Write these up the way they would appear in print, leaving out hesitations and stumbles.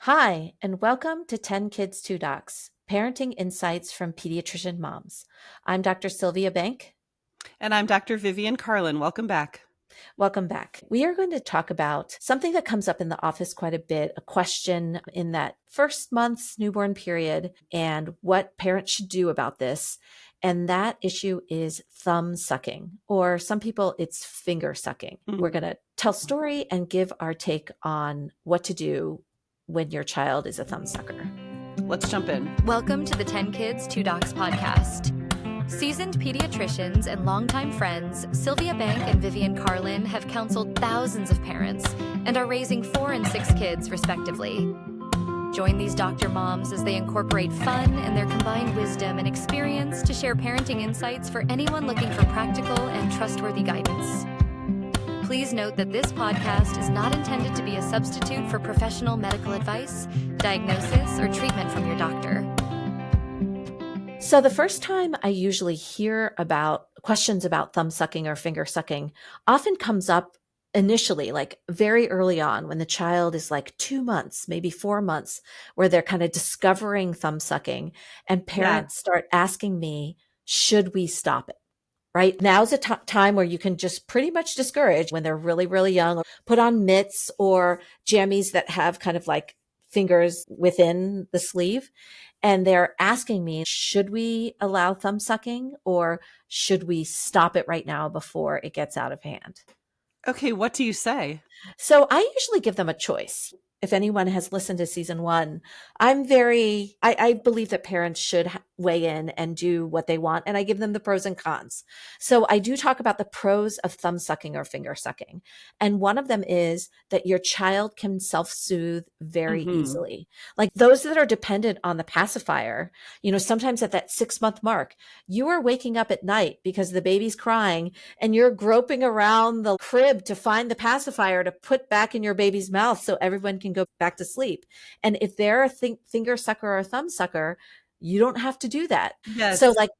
Hi, and welcome to 10 Kids, 2 Docs, Parenting Insights from Pediatrician Moms. I'm Dr. Sylvia Bank. And I'm Dr. Vivian Carlin. Welcome back. Welcome back. We are going to talk about something that comes up in the office quite a bit, a question in that first month's newborn period, and what parents should do about this. And that issue is thumb sucking, or some people, it's finger sucking. We're going to tell story and give our take on what to do when your child is a thumb sucker. Let's jump in. Welcome to the 10 Kids, 2 Docs podcast. Seasoned pediatricians and longtime friends, Sylvia Bank and Vivian Carlin have counseled thousands of parents and are raising 4 and 6 kids, respectively. Join these doctor moms as they incorporate fun and their combined wisdom and experience to share parenting insights for anyone looking for practical and trustworthy guidance. Please note that this podcast is not intended to be a substitute for professional medical advice, diagnosis, or treatment from your doctor. So the first time I usually hear about questions about thumb sucking or finger sucking often comes up initially, like very early on when the child is like 2 months, maybe 4 months, where they're kind of discovering thumb sucking, and parents start asking me, should we stop it? Right? Now's a time where you can just pretty much discourage when they're really, really young, or put on mitts or jammies that have kind of like fingers within the sleeve. And they're asking me, should we allow thumb sucking or should we stop it right now before it gets out of hand? Okay, what do you say? So I usually give them a choice. If anyone has listened to season 1, I believe that parents should weigh in and do what they want. And I give them the pros and cons. So I do talk about the pros of thumb sucking or finger sucking. And one of them is that your child can self-soothe very easily. Like those that are dependent on the pacifier, sometimes at that 6-month mark, you are waking up at night because the baby's crying and you're groping around the crib to find the pacifier to put back in your baby's mouth so everyone can go back to sleep. And if they're a finger sucker or a thumb sucker, you don't have to do that. Yes. So like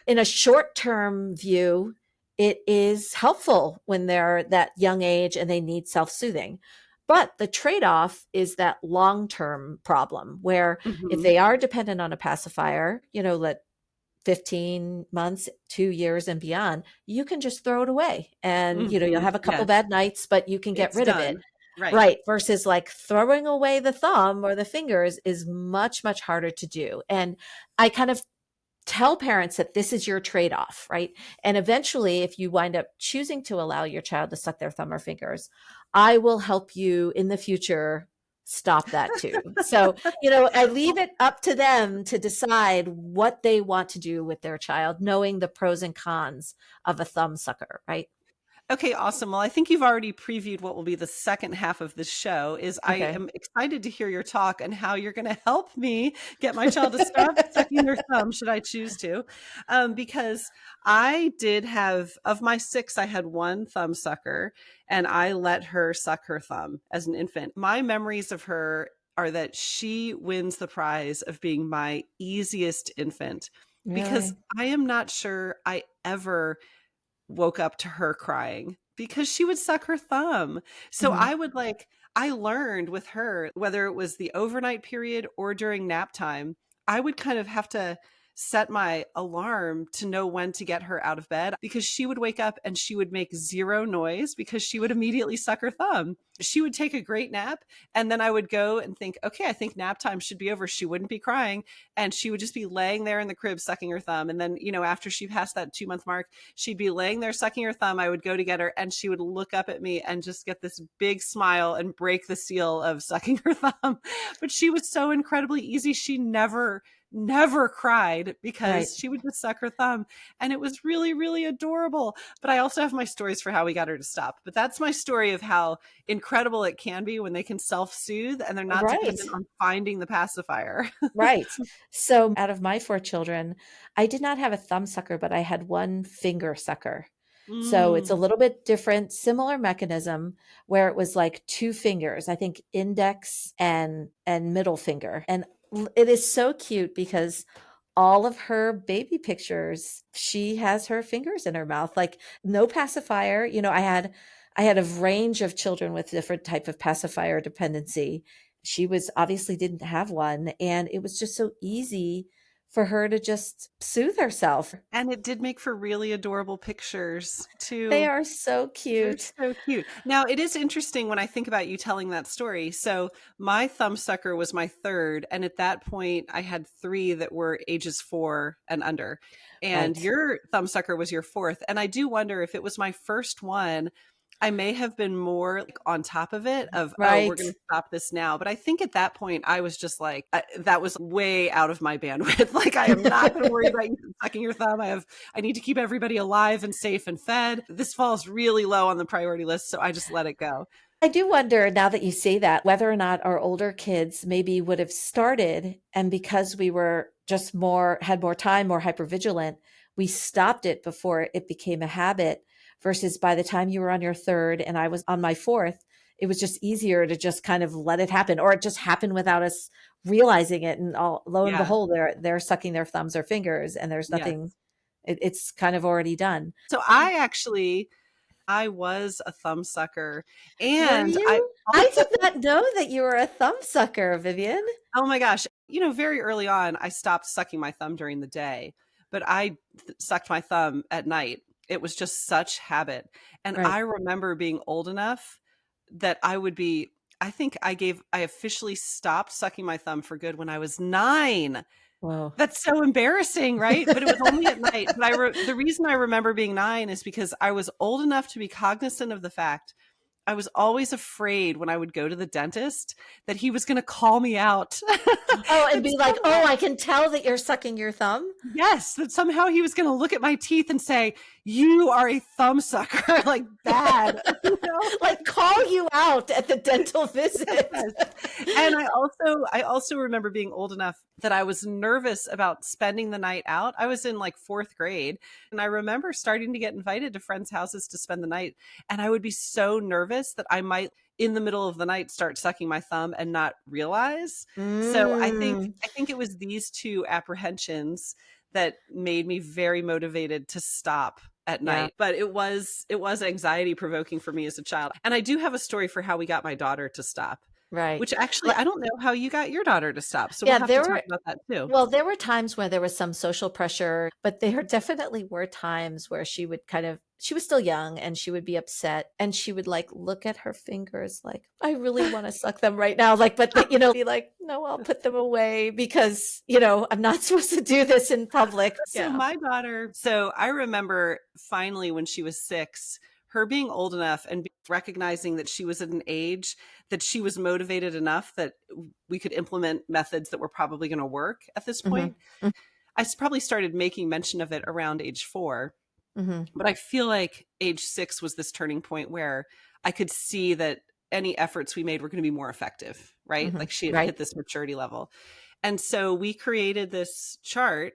in a short-term view, it is helpful when they're that young age and they need self-soothing. But the trade-off is that long-term problem where if they are dependent on a pacifier, let 15 months, 2 years and beyond, you can just throw it away. And, you'll have a couple bad nights, but you can get rid of it. Right. Versus like throwing away the thumb or the fingers is much, much harder to do. And I kind of tell parents that this is your trade-off, right? And eventually, if you wind up choosing to allow your child to suck their thumb or fingers, I will help you in the future stop that too. So, I leave it up to them to decide what they want to do with their child, knowing the pros and cons of a thumb sucker, right? Okay, awesome. Well, I think you've already previewed what will be the second half of this show. I am excited to hear your talk and how you're going to help me get my child to stop sucking their thumb, should I choose to. Because I did have, of my 6, I had 1 thumb sucker and I let her suck her thumb as an infant. My memories of her are that she wins the prize of being my easiest infant because I am not sure I ever woke up to her crying because she would suck her thumb. So I learned with her, whether it was the overnight period or during nap time, I would kind of have to set my alarm to know when to get her out of bed because she would wake up and she would make 0 noise because she would immediately suck her thumb. She would take a great nap and then I would go and think, okay, I think nap time should be over. She wouldn't be crying and she would just be laying there in the crib sucking her thumb. And then, after she passed that 2-month mark, she'd be laying there sucking her thumb. I would go to get her and she would look up at me and just get this big smile and break the seal of sucking her thumb. But she was so incredibly easy. She never cried because she would just suck her thumb. And it was really, really adorable. But I also have my stories for how we got her to stop. But that's my story of how incredible it can be when they can self-soothe and they're not dependent on finding the pacifier. Right. So out of my 4 children, I did not have a thumb sucker, but I had 1 finger sucker. So it's a little bit different, similar mechanism where it was like 2 fingers, I think index and middle finger. And it is so cute because all of her baby pictures, she has her fingers in her mouth, like no pacifier. I had a range of children with different type of pacifier dependency. she was obviously didn't have one. And it was just so easy for her to just soothe herself. And it did make for really adorable pictures too. They are so cute. They're so cute. Now, it is interesting when I think about you telling that story. So my thumbsucker was my third. And at that point, I had 3 that were ages 4 and under. And Right. your thumbsucker was your fourth. And I do wonder if it was my first one, I may have been more like on top of it of, oh, we're Right. going to stop this now. But I think at that point, I was just like, that was way out of my bandwidth. Like, I am not going to worry about you sucking your thumb. I need to keep everybody alive and safe and fed. This falls really low on the priority list. So I just let it go. I do wonder, now that you say that, whether or not our older kids maybe would have started, and because we were just had more time, more hypervigilant, we stopped it before it became a habit, versus by the time you were on your third and I was on my fourth, it was just easier to just kind of let it happen, or it just happened without us realizing it. And lo and behold, they're sucking their thumbs or fingers, and there's nothing, it's kind of already done. So I was a thumb sucker, and I did not know that you were a thumb sucker, Vivian. Oh my gosh. Very early on, I stopped sucking my thumb during the day, but I sucked my thumb at night. It was just such habit. And Right. I remember being old enough that I think I officially stopped sucking my thumb for good when I was 9. Whoa. That's so embarrassing, right? But it was only at night. But the reason I remember being 9 is because I was old enough to be cognizant of the fact I was always afraid when I would go to the dentist that he was going to call me out. Oh, and be like, oh, I can tell that you're sucking your thumb. Yes, that somehow he was going to look at my teeth and say, you are a thumb sucker, like bad. Like call you out at the dental visit. Yes. And I also remember being old enough that I was nervous about spending the night out. I was in like 4th grade, and I remember starting to get invited to friends' houses to spend the night. And I would be so nervous that I might, in the middle of the night, start sucking my thumb and not realize. So I think it was these 2 apprehensions that made me very motivated to stop at night. But it was anxiety provoking for me as a child. And I do have a story for how we got my daughter to stop. Right. Which actually, I don't know how you got your daughter to stop. So we'll have to talk about that too. Well, there were times where there was some social pressure, but there definitely were times where she would she was still young, and she would be upset, and she would like look at her fingers like, I really want to suck them right now. Like, but be like, no, I'll put them away because, I'm not supposed to do this in public. So my daughter, I remember finally when she was 6, her being old enough and recognizing that she was at an age that she was motivated enough that we could implement methods that were probably going to work at this point. Mm-hmm. I probably started making mention of it around age 4. Mm-hmm. But I feel like age 6 was this turning point where I could see that any efforts we made were going to be more effective, right? Mm-hmm. Like she had hit this maturity level. And so we created this chart.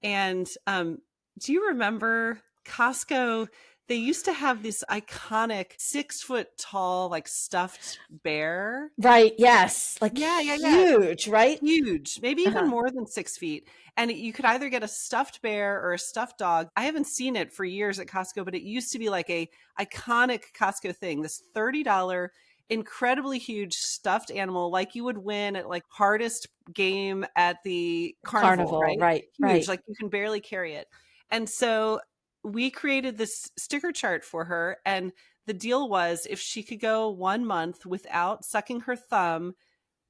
And do you remember Costco? They used to have this iconic 6 foot tall, like stuffed bear. Right. Yes. Like huge, right? Huge, maybe even more than 6 feet. And you could either get a stuffed bear or a stuffed dog. I haven't seen it for years at Costco, but it used to be like a iconic Costco thing, this $30, incredibly huge stuffed animal, like you would win at like hardest game at the carnival, right? Huge, right. Like you can barely carry it. And so we created this sticker chart for her. And the deal was if she could go 1 month without sucking her thumb,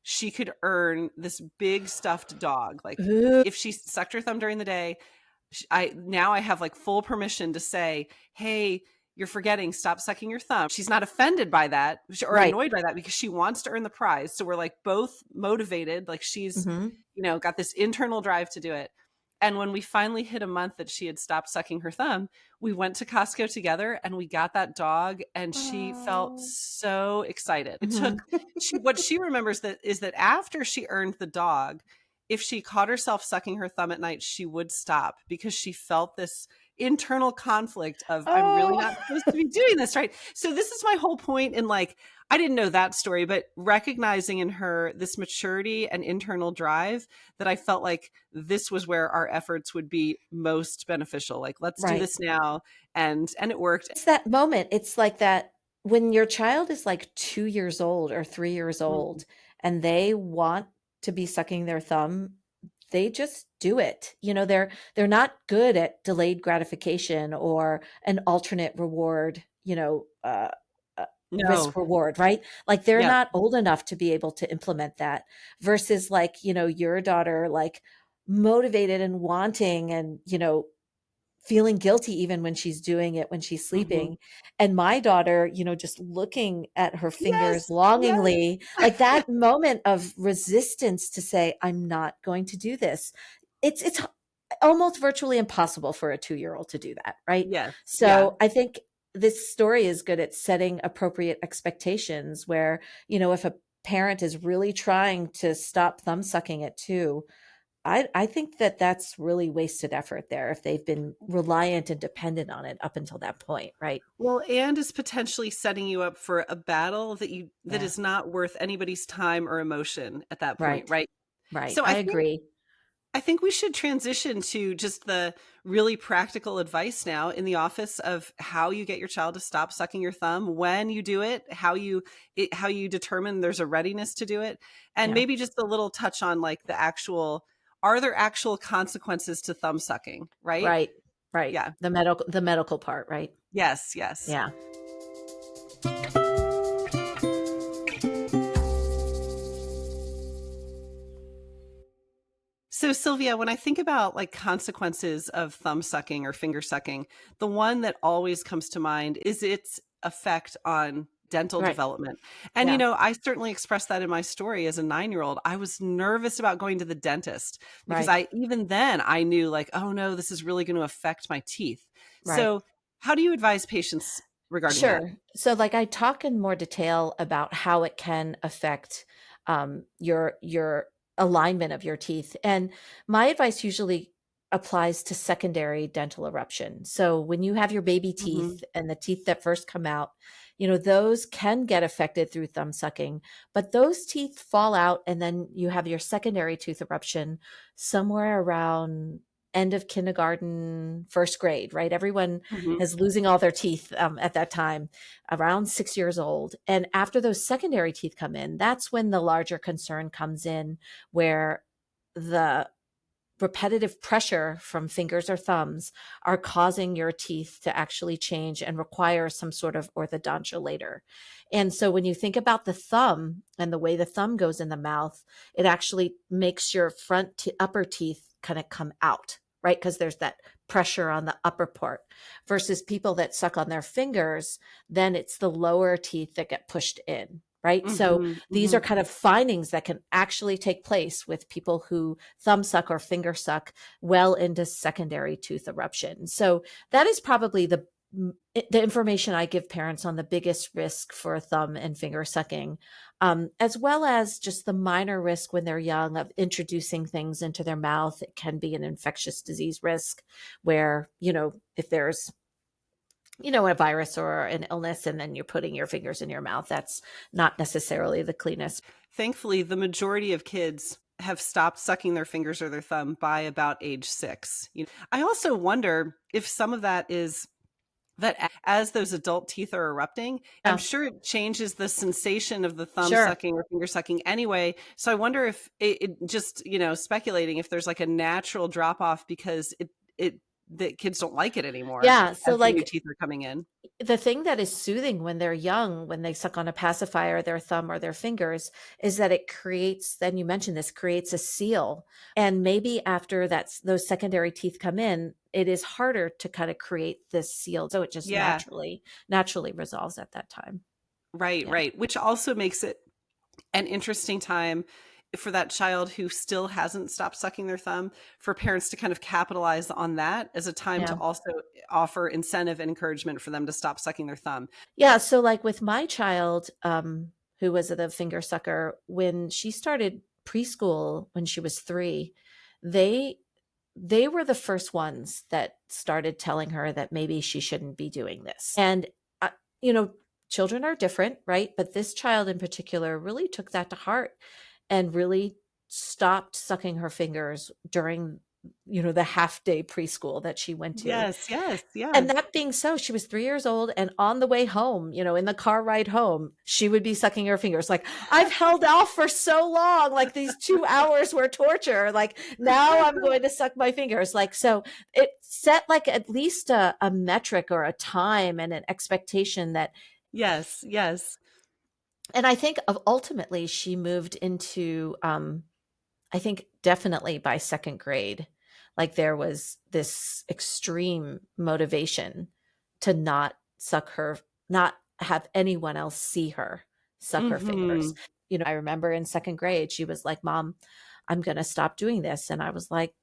she could earn this big stuffed dog. Like if she sucked her thumb during the day, I have like full permission to say, hey, you're forgetting, stop sucking your thumb. She's not offended by that or annoyed by that because she wants to earn the prize. So we're like both motivated. Like she's, got this internal drive to do it. And when we finally hit a month that she had stopped sucking her thumb, we went to Costco together and we got that dog, and she felt so excited. It took what she remembers is that after she earned the dog, if she caught herself sucking her thumb at night, she would stop because she felt this internal conflict of I'm really not supposed to be doing this, right? So this is my whole point in like, I didn't know that story, but recognizing in her this maturity and internal drive that I felt like this was where our efforts would be most beneficial. Like, let's do this now. And it worked. It's that moment. It's like that when your child is like 2 years old or 3 years old and they want to be sucking their thumb, they just do it. They're not good at delayed gratification or an alternate reward, No. risk reward, right? Like they're Yeah. not old enough to be able to implement that versus like, your daughter, like motivated and wanting and, feeling guilty even when she's doing it, when she's Mm-hmm. sleeping. And my daughter, just looking at her fingers Yes. Yes. longingly, like that moment of resistance to say, I'm not going to do this. It's almost virtually impossible for a 2-year-old to do that, right? Yes. Yeah. So I think this story is good at setting appropriate expectations where, if a parent is really trying to stop thumb sucking at 2, I think that that's really wasted effort there if they've been reliant and dependent on it up until that point, right? Well, and is potentially setting you up for a battle that Yeah. is not worth anybody's time or emotion at that point, Right. right? Right. So I agree. I think we should transition to just the really practical advice now in the office of how you get your child to stop sucking your thumb, when you do it, how you determine there's a readiness to do it, and Yeah. maybe just a little touch on like are there actual consequences to thumb sucking, right? Right. Right. Yeah. The medical part, right? Yes, yes. Yeah. So Sylvia, when I think about like consequences of thumb sucking or finger sucking, the one that always comes to mind is its effect on dental Right. development. And, Yeah. I certainly expressed that in my story as a 9-year-old. I was nervous about going to the dentist because Right. even then I knew like, oh no, this is really going to affect my teeth. Right. So how do you advise patients regarding that? Sure. So like I talk in more detail about how it can affect your alignment of your teeth. And my advice usually applies to secondary dental eruption. So when you have your baby Hmm. teeth and the teeth that first come out, those can get affected through thumb sucking, but those teeth fall out and then you have your secondary tooth eruption somewhere around end of kindergarten, first grade, right? Everyone Hmm. is losing all their teeth at that time, around 6 years old. And after those secondary teeth come in, that's when the larger concern comes in, where the repetitive pressure from fingers or thumbs are causing your teeth to actually change and require some sort of orthodontia later. And so when you think about the thumb and the way the thumb goes in the mouth, it actually makes your upper teeth kind of come out, right? Because there's that pressure on the upper part versus people that suck on their fingers, then it's the lower teeth that get pushed in. Right. So Hmm. these Hmm. are kind of findings that can actually take place with people who thumb suck or finger suck well into secondary tooth eruption. So that is probably the information I give parents on the biggest risk for thumb and finger sucking, as well as just the minor risk when they're young of introducing things into their mouth. It can be an infectious disease risk where, if there's a virus or an illness, and then you're putting your fingers in your mouth, that's not necessarily the cleanest. Thankfully, the majority of kids have stopped sucking their fingers or their thumb by about age 6. I also wonder if some of that is that as those adult teeth are erupting, I'm Yeah, sure it changes the sensation of the thumb sure. sucking or finger sucking anyway. So I wonder if it just, speculating if there's like a natural drop off because the kids don't like it anymore Yeah. So as the new like teeth are coming in. the thing that is soothing when they're young, when they suck on a pacifier, their thumb or their fingers, is that it creates, then you mentioned this, creates a seal. And maybe after those secondary teeth come in, it is harder to kind of create this seal. So it just Yeah, naturally resolves at that time. right, Yeah. right. Which also makes it an interesting time for that child who still hasn't stopped sucking their thumb, for parents to kind of capitalize on that as a time to Yeah. also offer incentive and encouragement for them to stop sucking their thumb. Yeah. So like with my child, who was the finger sucker, when she started preschool when she was 3, they they were the first ones that started telling her that maybe she shouldn't be doing this. And, uh, you know, children are different, right? But this child in particular really took that to heart and really stopped sucking her fingers during the half day preschool that she went to. Yes, yes, And yes. that being so, she was 3 years old, and on the way home, in the car ride home, she would be sucking her fingers. Like, I've held off for so long, like these 2 hours were torture. Like, now I'm going to suck my fingers. Like, so it set like at least a metric or a time and an expectation that. Yes, yes. And I think ultimately she moved into, I think definitely by second grade, like there was this extreme motivation to not not have anyone else see her suck her fingers. I remember in second grade, she was like, Mom, I'm going to stop doing this. And I was like,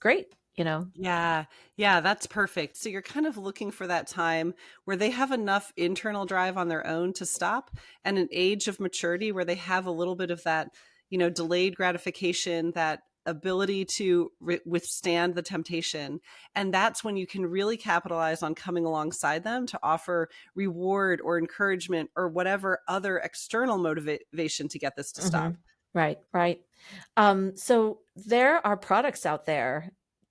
great. Yeah, yeah, that's perfect. So you're kind of looking for that time where they have enough internal drive on their own to stop, and an age of maturity where they have a little bit of that, delayed gratification, that ability to withstand the temptation. And that's when you can really capitalize on coming alongside them to offer reward or encouragement or whatever other external motivation to get this to stop. Right, right. So there are products out there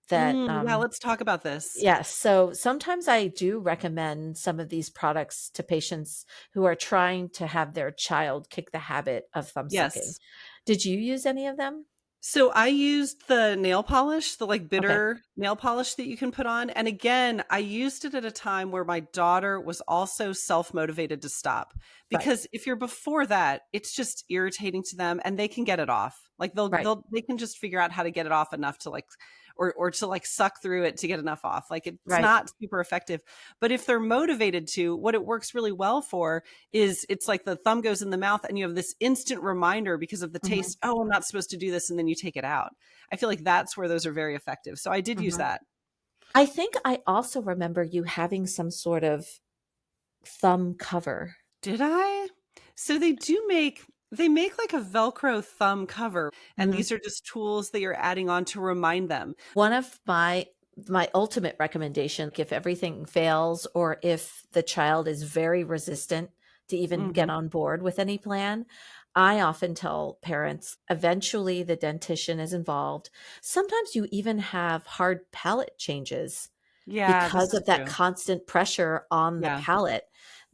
that Yeah, let's talk about this. yes. So sometimes I do recommend some of these products to patients who are trying to have their child kick the habit of thumb sucking. Yes. Did you use any of them? So I used the nail polish, the like Okay. bitter nail polish that you can put on. And again, I used it at a time where my daughter was also self-motivated to stop. Right. Because if you're before that, it's just irritating to them and they can get it off. Like Right. they can just figure out how to get it off enough to like or to like suck through it to get enough off. Like it's Right. not super effective. But if they're motivated to, what it works really well for is it's like the thumb goes in the mouth and you have this instant reminder because of the taste. Oh, I'm not supposed to do this. And then you take it out. I feel like that's where those are very effective. So I did use that. I think I also remember you having some sort of thumb cover. Did I? So they make like a Velcro thumb cover, and these are just tools that you're adding on to remind them. One of my ultimate recommendation, if everything fails or if the child is very resistant to even get on board with any plan, I often tell parents, eventually the dentition is involved. Sometimes you even have hard palate changes because of that constant pressure on the palate,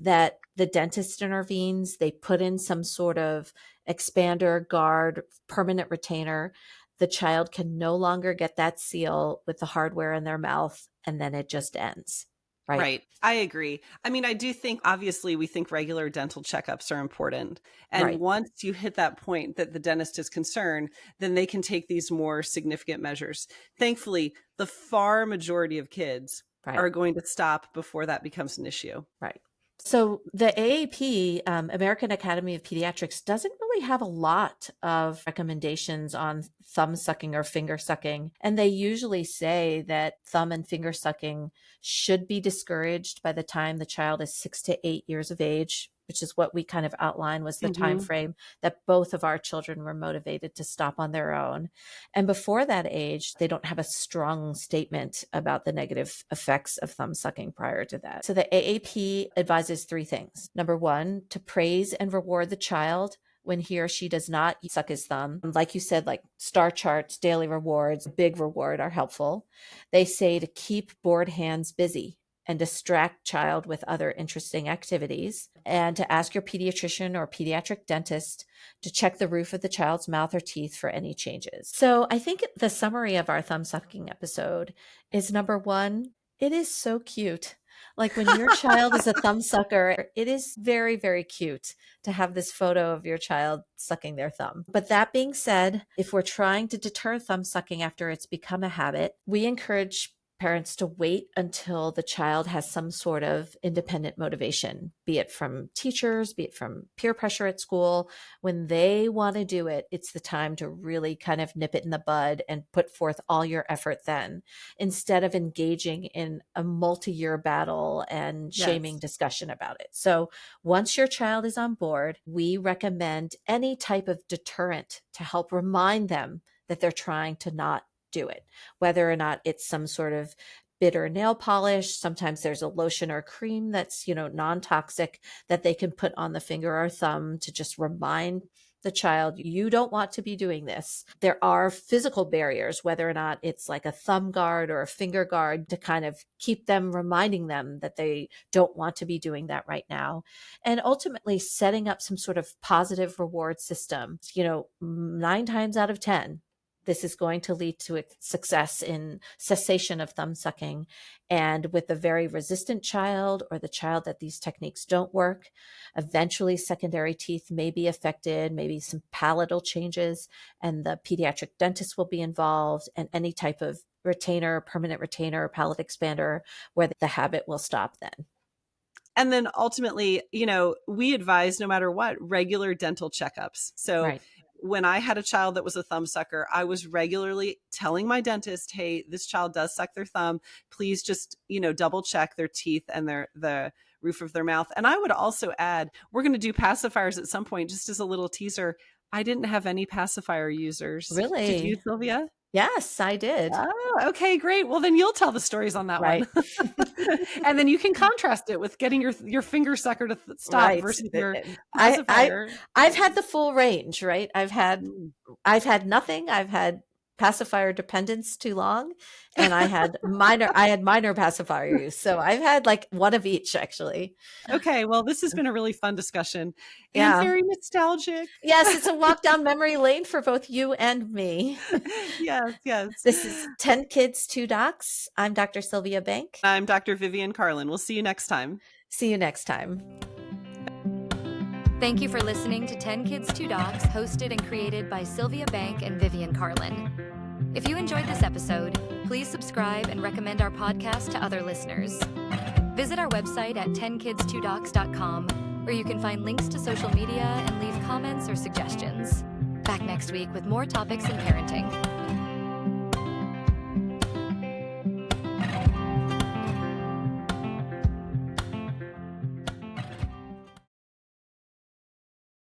that the dentist intervenes. They put in some sort of expander, guard, permanent retainer. The child can no longer get that seal with the hardware in their mouth, and then it just ends. Right. I agree. I mean, I do think, obviously, we think regular dental checkups are important. And once you hit that point that the dentist is concerned, then they can take these more significant measures. Thankfully, the far majority of kids are going to stop before that becomes an issue. Right. So the AAP, American Academy of Pediatrics, doesn't really have a lot of recommendations on thumb sucking or finger sucking. And they usually say that thumb and finger sucking should be discouraged by the time the child is 6 to 8 years of age, which is what we kind of outlined was the time frame that both of our children were motivated to stop on their own. And before that age, they don't have a strong statement about the negative effects of thumb sucking prior to that. So the AAP advises 3 things. Number 1, to praise and reward the child when he or she does not suck his thumb. Like you said, like star charts, daily rewards, big reward are helpful. They say to keep bored hands busy and distract child with other interesting activities, and to ask your pediatrician or pediatric dentist to check the roof of the child's mouth or teeth for any changes. So I think the summary of our thumb sucking episode is, number 1, it is so cute. Like when your child is a thumb sucker, it is very, very cute to have this photo of your child sucking their thumb. But that being said, if we're trying to deter thumb sucking after it's become a habit, we encourage parents to wait until the child has some sort of independent motivation, be it from teachers, be it from peer pressure at school. When they want to do it, it's the time to really kind of nip it in the bud and put forth all your effort then, instead of engaging in a multi-year battle and shaming discussion about it. So once your child is on board, we recommend any type of deterrent to help remind them that they're trying to not do it, whether or not it's some sort of bitter nail polish. Sometimes there's a lotion or cream that's, non-toxic that they can put on the finger or thumb to just remind the child, you don't want to be doing this. There are physical barriers, whether or not it's like a thumb guard or a finger guard, to kind of keep them, reminding them that they don't want to be doing that right now. And ultimately setting up some sort of positive reward system. 9 times out of 10, this is going to lead to a success in cessation of thumb sucking. And with a very resistant child, or the child that these techniques don't work, eventually secondary teeth may be affected, maybe some palatal changes, and the pediatric dentist will be involved, and any type of retainer, permanent retainer, palate expander, where the habit will stop then. And then ultimately, we advise, no matter what, regular dental checkups. So Right. When I had a child that was a thumb sucker, I was regularly telling my dentist, hey, this child does suck their thumb. Please just, double check their teeth and the roof of their mouth. And I would also add, we're going to do pacifiers at some point, just as a little teaser. I didn't have any pacifier users. Really? Did you, Sylvia? Yes, I did. Oh, okay, great. Well, then you'll tell the stories on that Right. one. And then you can contrast it with getting your finger sucker to stop Right. versus your pacifier. I've had the full range, right? I've had nothing. I've had pacifier dependence too long, and I had minor pacifier use. So I've had like one of each, actually. Okay, well, this has been a really fun discussion. Yeah. And very nostalgic. Yes, it's a walk down memory lane for both you and me. Yes. This is 10 Kids, 2 Docs. I'm Dr. Sylvia Bank. I'm Dr. Vivian Carlin. We'll see you next time. See you next time. Thank you for listening to 10 Kids, 2 Docs, hosted and created by Sylvia Bank and Vivian Carlin. If you enjoyed this episode, please subscribe and recommend our podcast to other listeners. Visit our website at 10kids2docs.com, where you can find links to social media and leave comments or suggestions. Back next week with more topics in parenting.